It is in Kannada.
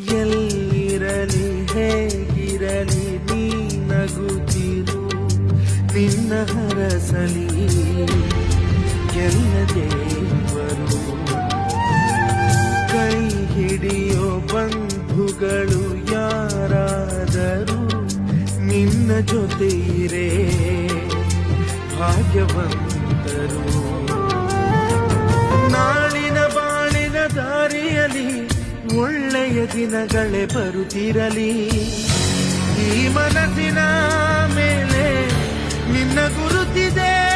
ಎಲ್ಲಿರಲಿ ಹೇಗಿರಲಿ ನೀ ನಗುತ್ತಿರು, ನಿನ್ನ ಹರಸಲಿ ಎಲ್ಲ ದೇವರು. ಕೈ ಹಿಡಿಯೋ ಬಂಧುಗಳು ಯಾರಾದರೂ ನಿನ್ನ ಜೊತೆ ಇರೇ ಭಾಗ್ಯವಂತರು. ನಾಳಿನ ಬಾಳಿನ ದಾರಿಯಲಿ ಒಳ್ಳೆಯ ದಿನಗಳೇ ಬರುತ್ತಿರಲಿ. ಈ ಮನಸ್ಸಿನ ಮೇಲೆ ನಿನ್ನ ಗುರುತಿದೆ.